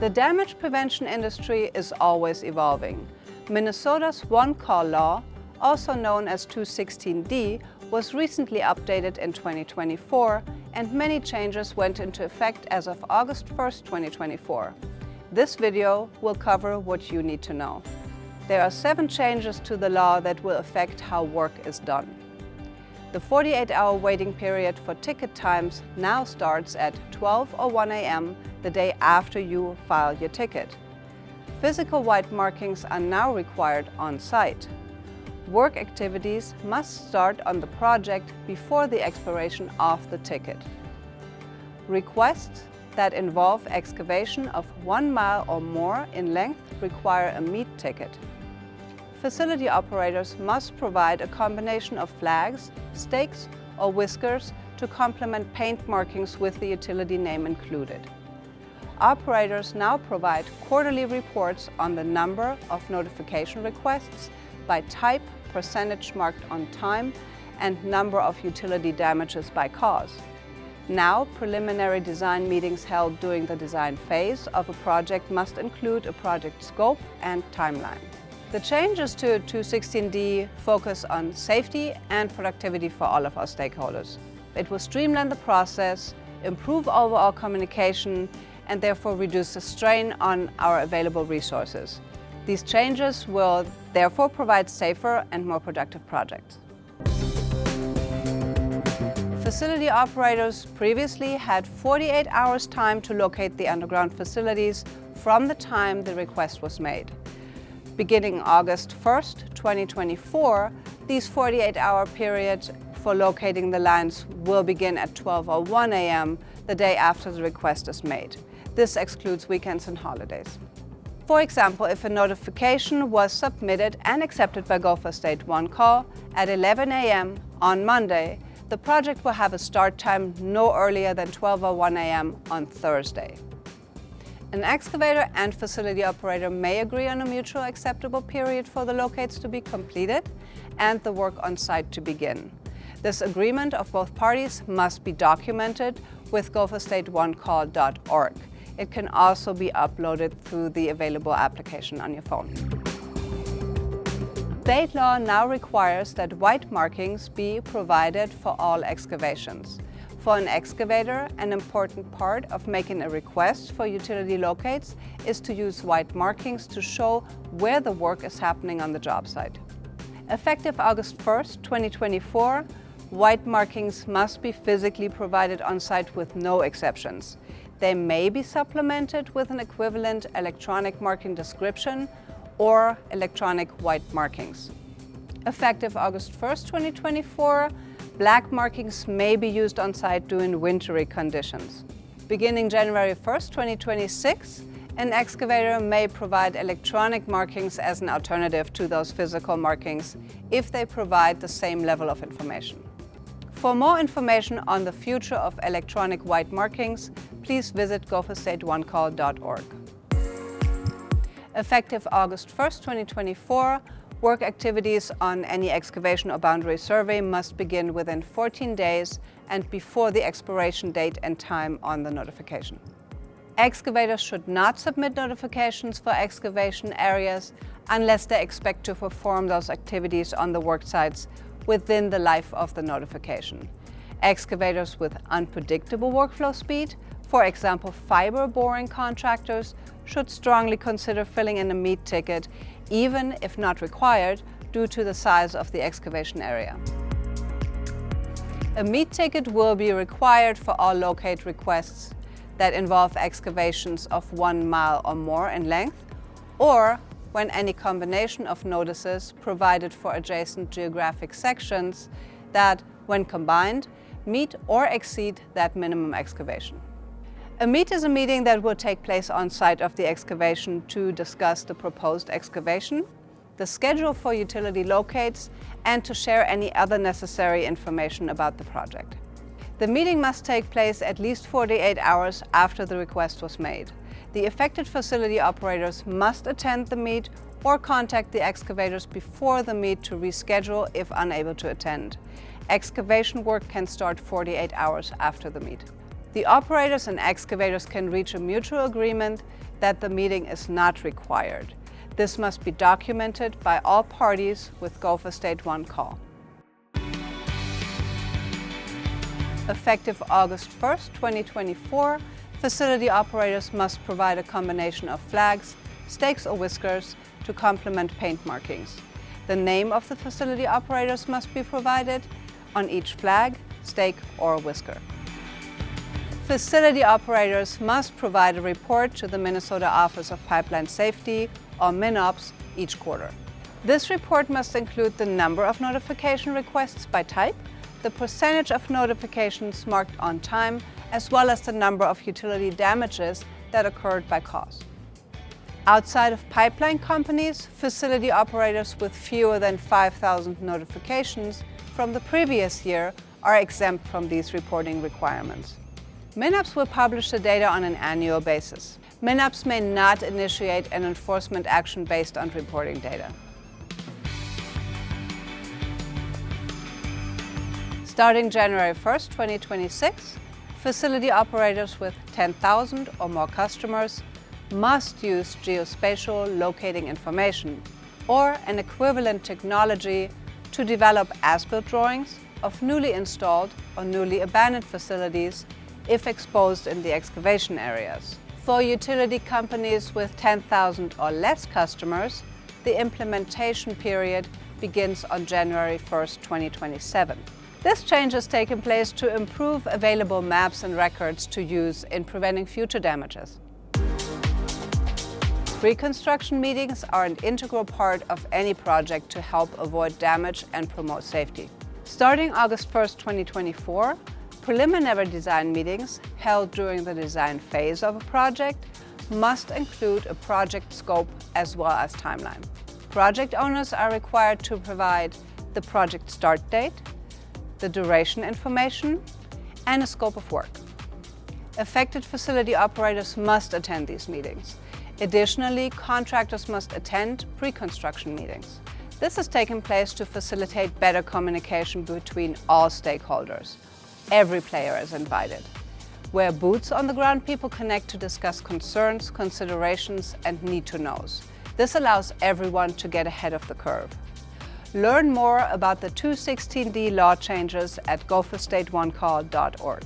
The damage prevention industry is always evolving. Minnesota's one-call law, also known as 216D, was recently updated in 2024, and many changes went into effect as of August 1st, 2024. This video will cover what you need to know. There are 7 changes to the law that will affect how work is done. The 48-hour waiting period for ticket times now starts at 12:01 a.m. the day after you file your ticket. Physical white markings are now required on site. Work activities must start on the project before the expiration of the ticket. Requests that involve excavation of 1 mile or more in length require a meat ticket. Facility operators must provide a combination of flags, stakes, or whiskers to complement paint markings with the utility name included. Operators now provide quarterly reports on the number of notification requests by type, percentage marked on time, and number of utility damages by cause. Now, preliminary design meetings held during the design phase of a project must include a project scope and timeline. The changes to 216D focus on safety and productivity for all of our stakeholders. It will streamline the process, improve overall communication, and therefore reduce the strain on our available resources. These changes will therefore provide safer and more productive projects. Facility operators previously had 48 hours time to locate the underground facilities from the time the request was made. Beginning August 1st, 2024, these 48-hour periods for locating the lines will begin at 12:01 a.m. the day after the request is made. This excludes weekends and holidays. For example, if a notification was submitted and accepted by Gopher State One Call at 11 a.m. on Monday, the project will have a start time no earlier than 12:01 a.m. on Thursday. An excavator and facility operator may agree on a mutually acceptable period for the locates to be completed and the work on site to begin. This agreement of both parties must be documented with gopherstateonecall.org. It can also be uploaded through the available application on your phone. State law now requires that white markings be provided for all excavations. For an excavator, an important part of making a request for utility locates is to use white markings to show where the work is happening on the job site. Effective August 1st, 2024, white markings must be physically provided on site with no exceptions. They may be supplemented with an equivalent electronic marking description or electronic white markings. Effective August 1st, 2024, black markings may be used on site during wintry conditions. Beginning January 1st, 2026, an excavator may provide electronic markings as an alternative to those physical markings if they provide the same level of information. For more information on the future of electronic white markings, please visit gopherstateonecall.org. Effective August 1st, 2024, work activities on any excavation or boundary survey must begin within 14 days and before the expiration date and time on the notification. Excavators should not submit notifications for excavation areas unless they expect to perform those activities on the work sites within the life of the notification. Excavators with unpredictable workflow speed, for example fiber boring contractors, should strongly consider filling in a meat ticket, even if not required, due to the size of the excavation area. A meat ticket will be required for all locate requests that involve excavations of 1 mile or more in length, or when any combination of notices provided for adjacent geographic sections that, when combined, meet or exceed that minimum excavation. A meet is a meeting that will take place on site of the excavation to discuss the proposed excavation, the schedule for utility locates, and to share any other necessary information about the project. The meeting must take place at least 48 hours after the request was made. The affected facility operators must attend the meet or contact the excavators before the meet to reschedule if unable to attend. Excavation work can start 48 hours after the meet. The operators and excavators can reach a mutual agreement that the meeting is not required. This must be documented by all parties with Gopher State 1 call. Effective August 1st, 2024, facility operators must provide a combination of flags, stakes or whiskers to complement paint markings. The name of the facility operators must be provided on each flag, stake or whisker. Facility operators must provide a report to the Minnesota Office of Pipeline Safety, or MinOps, each quarter. This report must include the number of notification requests by type, the percentage of notifications marked on time, as well as the number of utility damages that occurred by cause. Outside of pipeline companies, facility operators with fewer than 5,000 notifications from the previous year are exempt from these reporting requirements. MinOps will publish the data on an annual basis. MinOps may not initiate an enforcement action based on reporting data. Starting January 1st, 2026, facility operators with 10,000 or more customers must use geospatial locating information or an equivalent technology to develop as-built drawings of newly installed or newly abandoned facilities if exposed in the excavation areas. For utility companies with 10,000 or less customers, the implementation period begins on January 1st, 2027. This change has taken place to improve available maps and records to use in preventing future damages. Pre-construction meetings are an integral part of any project to help avoid damage and promote safety. Starting August 1st, 2024, preliminary design meetings held during the design phase of a project must include a project scope as well as timeline. Project owners are required to provide the project start date, the duration information, and a scope of work. Affected facility operators must attend these meetings. Additionally, contractors must attend pre-construction meetings. This has taken place to facilitate better communication between all stakeholders. Every player is invited. Where boots on the ground people connect to discuss concerns, considerations, and need-to-knows. This allows everyone to get ahead of the curve. Learn more about the 216D law changes at gopherstate1call.org.